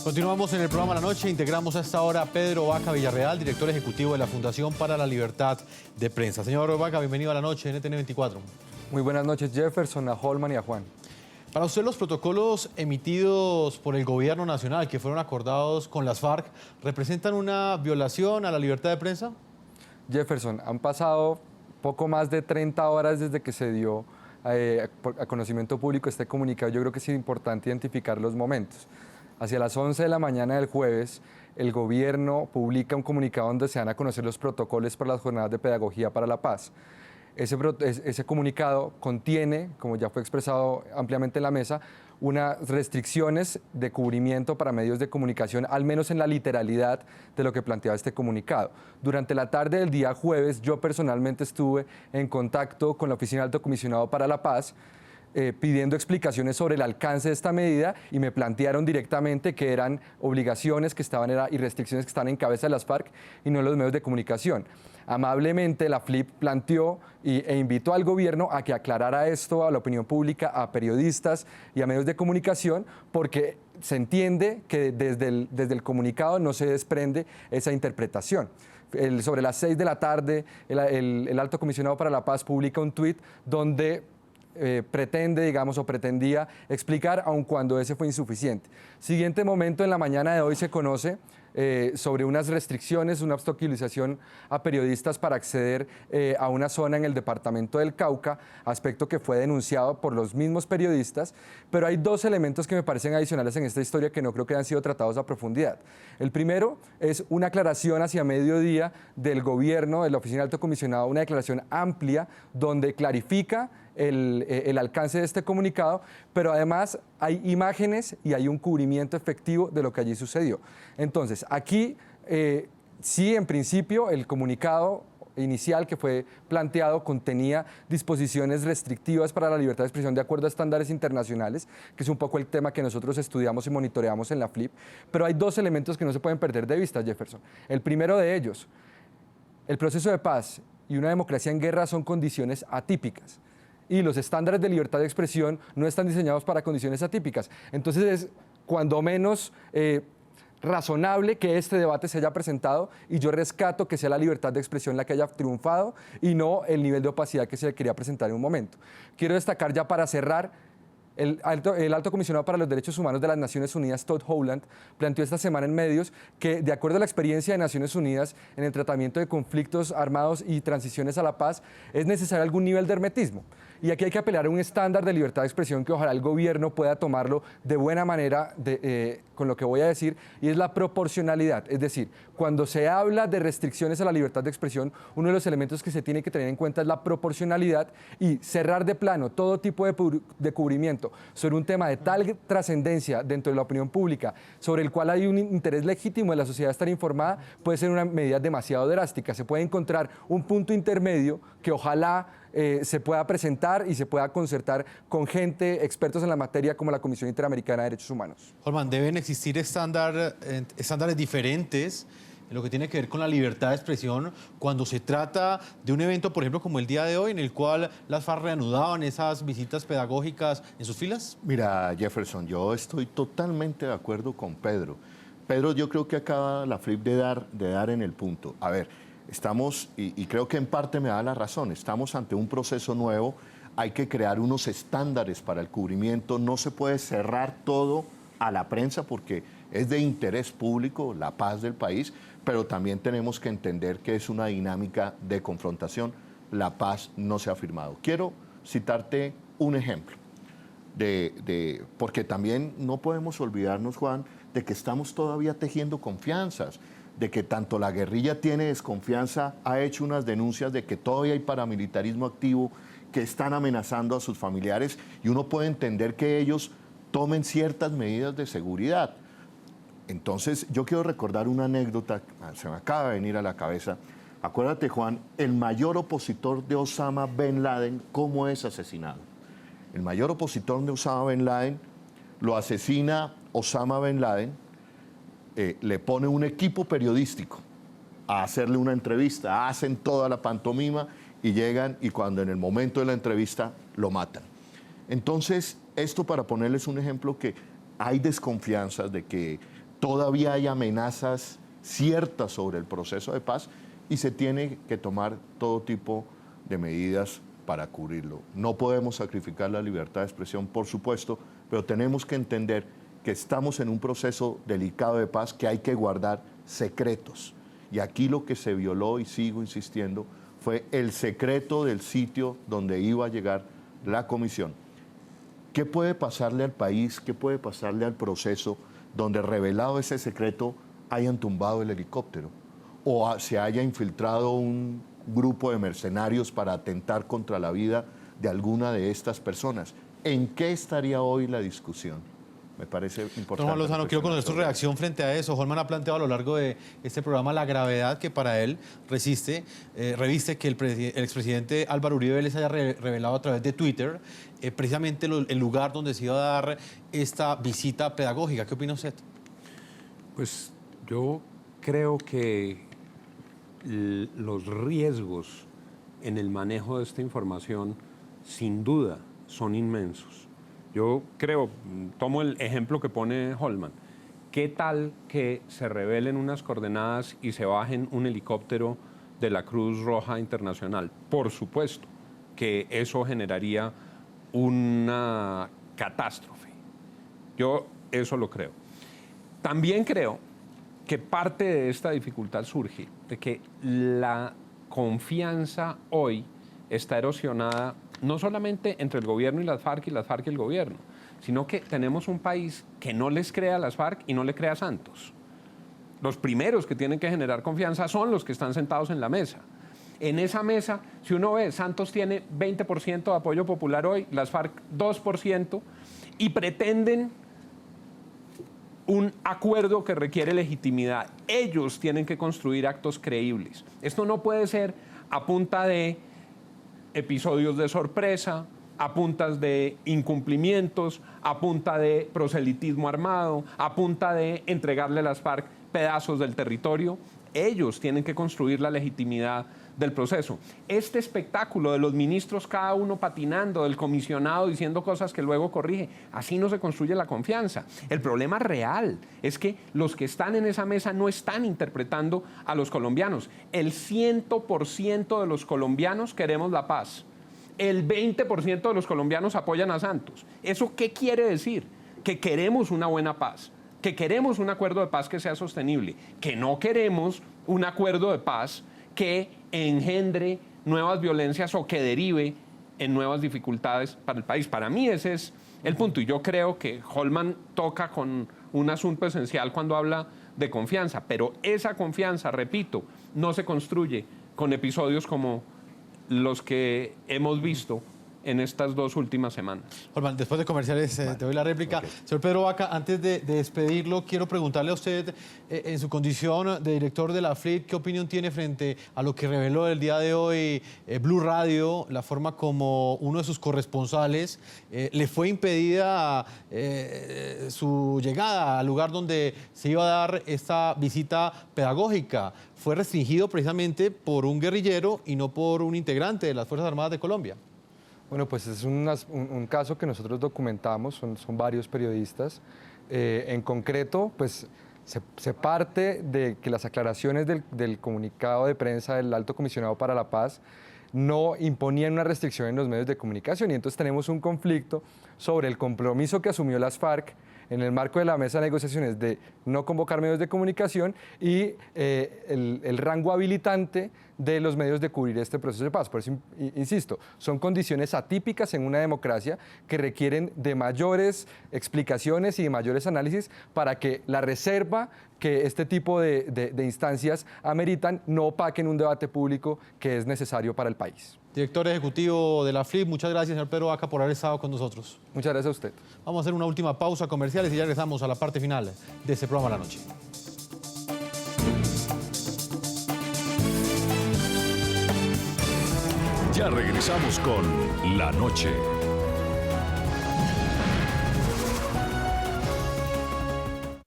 Continuamos en el programa La Noche. Integramos a esta hora a Pedro Vaca Villarreal, director ejecutivo de la Fundación para la Libertad de Prensa. Señor Vaca, bienvenido a La Noche en NTN 24. Muy buenas noches, Jefferson, a Holman y a Juan. Para usted, los protocolos emitidos por el gobierno nacional que fueron acordados con las FARC representan una violación a la libertad de prensa. Jefferson, han pasado poco más de 30 horas desde que se dio a conocimiento público este comunicado. Yo creo que es importante identificar los momentos. Hacia las 11 de la mañana del jueves, el gobierno publica un comunicado donde se dan a conocer los protocolos para las jornadas de pedagogía para la paz. Ese comunicado contiene, como ya fue expresado ampliamente en la mesa, unas restricciones de cubrimiento para medios de comunicación, al menos en la literalidad de lo que planteaba este comunicado. Durante la tarde del día jueves, yo personalmente estuve en contacto con la Oficina del Alto Comisionado para la Paz, pidiendo explicaciones sobre el alcance de esta medida, y me plantearon directamente que eran obligaciones que estaban y restricciones que estaban en cabeza de las FARC y no en los medios de comunicación. Amablemente la FLIP planteó e invitó al gobierno a que aclarara esto a la opinión pública, a periodistas y a medios de comunicación, porque se entiende que desde el comunicado no se desprende esa interpretación. Sobre las 6 de la tarde, el Alto Comisionado para la Paz publica un tuit donde pretende, digamos, o pretendía explicar, aun cuando ese fue insuficiente. Siguiente momento, en la mañana de hoy se conoce sobre unas restricciones, una obstaculización a periodistas para acceder a una zona en el departamento del Cauca, aspecto que fue denunciado por los mismos periodistas, pero hay dos elementos que me parecen adicionales en esta historia que no creo que hayan sido tratados a profundidad. El primero es una aclaración hacia mediodía del gobierno, de la Oficina del Alto Comisionado, una declaración amplia donde clarifica el alcance de este comunicado, pero además hay imágenes y hay un cubrimiento efectivo de lo que allí sucedió. Entonces, aquí sí, en principio, el comunicado inicial que fue planteado contenía disposiciones restrictivas para la libertad de expresión de acuerdo a estándares internacionales, que es un poco el tema que nosotros estudiamos y monitoreamos en la FLIP, pero hay dos elementos que no se pueden perder de vista, Jefferson. El primero de ellos, el proceso de paz y una democracia en guerra son condiciones atípicas, y los estándares de libertad de expresión no están diseñados para condiciones atípicas. Entonces es cuando menos razonable que este debate se haya presentado, y yo rescato que sea la libertad de expresión la que haya triunfado y no el nivel de opacidad que se le quería presentar en un momento. Quiero destacar, ya para cerrar, el Alto Comisionado para los Derechos Humanos de las Naciones Unidas, Todd Howland, planteó esta semana en medios que, de acuerdo a la experiencia de Naciones Unidas en el tratamiento de conflictos armados y transiciones a la paz, es necesario algún nivel de hermetismo. Y aquí hay que apelar a un estándar de libertad de expresión que ojalá el gobierno pueda tomarlo de buena manera con lo que voy a decir, y es la proporcionalidad. Es decir, cuando se habla de restricciones a la libertad de expresión, uno de los elementos que se tiene que tener en cuenta es la proporcionalidad, y cerrar de plano todo tipo de cubrimiento sobre un tema de tal trascendencia dentro de la opinión pública, sobre el cual hay un interés legítimo de la sociedad a estar informada, puede ser una medida demasiado drástica. Se puede encontrar un punto intermedio que ojalá se pueda presentar y se pueda concertar con gente, expertos en la materia, como la Comisión Interamericana de Derechos Humanos. Holman, deben existir estándares diferentes en lo que tiene que ver con la libertad de expresión cuando se trata de un evento, por ejemplo, como el día de hoy, en el cual las FARC reanudaban esas visitas pedagógicas en sus filas. Mira, Jefferson, yo estoy totalmente de acuerdo con Pedro. Pedro, yo creo que acaba la FLIP de dar en el punto. A ver, estamos, y creo que en parte me da la razón, estamos ante un proceso nuevo, hay que crear unos estándares para el cubrimiento, no se puede cerrar todo a la prensa porque es de interés público la paz del país, pero también tenemos que entender que es una dinámica de confrontación. La paz no se ha firmado. Quiero citarte un ejemplo, porque también no podemos olvidarnos, Juan, de que estamos todavía tejiendo confianzas, de que tanto la guerrilla tiene desconfianza, ha hecho unas denuncias de que todavía hay paramilitarismo activo, que están amenazando a sus familiares, y uno puede entender que ellos tomen ciertas medidas de seguridad. Entonces, yo quiero recordar una anécdota, se me acaba de venir a la cabeza. Acuérdate, Juan, el mayor opositor de Osama Bin Laden, ¿cómo es asesinado? El mayor opositor de Osama Bin Laden lo asesina Osama Bin Laden, le pone un equipo periodístico a hacerle una entrevista, hacen toda la pantomima y llegan, y cuando en el momento de la entrevista lo matan. Entonces, esto para ponerles un ejemplo, que hay desconfianzas de que todavía hay amenazas ciertas sobre el proceso de paz y se tiene que tomar todo tipo de medidas para cubrirlo. No podemos sacrificar la libertad de expresión, por supuesto, pero tenemos que entender que estamos en un proceso delicado de paz, que hay que guardar secretos. Y aquí lo que se violó, y sigo insistiendo, fue el secreto del sitio donde iba a llegar la comisión. ¿Qué puede pasarle al país, qué puede pasarle al proceso donde, revelado ese secreto, hayan tumbado el helicóptero o se haya infiltrado un grupo de mercenarios para atentar contra la vida de alguna de estas personas? ¿En qué estaría hoy la discusión? Me parece importante. Don Juan Lozano, quiero conocer su sobre reacción frente a eso. Holman ha planteado a lo largo de este programa la gravedad que para él reviste que el expresidente Álvaro Uribe Vélez haya revelado a través de Twitter precisamente el lugar donde se iba a dar esta visita pedagógica. ¿Qué opina usted? Pues yo creo que los riesgos en el manejo de esta información, sin duda, son inmensos. Yo creo, tomo el ejemplo que pone Holman, ¿qué tal que se revelen unas coordenadas y se bajen un helicóptero de la Cruz Roja Internacional? Por supuesto que eso generaría una catástrofe. Yo eso lo creo. También creo que parte de esta dificultad surge de que la confianza hoy está erosionada no solamente entre el gobierno y las FARC y el gobierno, sino que tenemos un país que no les cree a las FARC y no le cree a Santos. Los primeros que tienen que generar confianza son los que están sentados en la mesa. En esa mesa, si uno ve, Santos tiene 20% de apoyo popular hoy, las FARC 2%, y pretenden un acuerdo que requiere legitimidad. Ellos tienen que construir actos creíbles. Esto no puede ser a punta de episodios de sorpresa, a puntas de incumplimientos, a punta de proselitismo armado, a punta de entregarle a las FARC pedazos del territorio. Ellos tienen que construir la legitimidad del proceso. Este espectáculo de los ministros cada uno patinando, del comisionado diciendo cosas que luego corrige, así no se construye la confianza. El problema real es que los que están en esa mesa no están interpretando a los colombianos. El 100% de los colombianos queremos la paz. El 20% de los colombianos apoyan a Santos. ¿Eso qué quiere decir? Que queremos una buena paz, que queremos un acuerdo de paz que sea sostenible, que no queremos un acuerdo de paz que engendre nuevas violencias o que derive en nuevas dificultades para el país. Para mí ese es el punto. Y yo creo que Holman toca con un asunto esencial cuando habla de confianza. Pero esa confianza, repito, no se construye con episodios como los que hemos visto en estas 2 últimas semanas. Holman, después de comerciales te doy la réplica. Okay. Señor Pedro Vaca, antes de despedirlo, quiero preguntarle a usted, en su condición de director de la FLIP, ¿qué opinión tiene frente a lo que reveló el día de hoy Blue Radio, la forma como uno de sus corresponsales le fue impedida su llegada al lugar donde se iba a dar esta visita pedagógica? Fue restringido precisamente por un guerrillero y no por un integrante de las Fuerzas Armadas de Colombia. Bueno, pues es un caso que nosotros documentamos, son varios periodistas. En concreto, pues se parte de que las aclaraciones del comunicado de prensa del Alto Comisionado para la Paz no imponían una restricción en los medios de comunicación, y entonces tenemos un conflicto sobre el compromiso que asumió las FARC en el marco de la mesa de negociaciones de no convocar medios de comunicación y el rango habilitante de los medios de cubrir este proceso de paz. Por eso, insisto, son condiciones atípicas en una democracia que requieren de mayores explicaciones y de mayores análisis para que la reserva que este tipo de instancias ameritan no opaquen un debate público que es necesario para el país. Director ejecutivo de la FLIP, muchas gracias, señor Pedro Vaca, por haber estado con nosotros. Muchas gracias a usted. Vamos a hacer una última pausa comerciales y ya regresamos a la parte final de este programa La Noche. Ya regresamos con La Noche.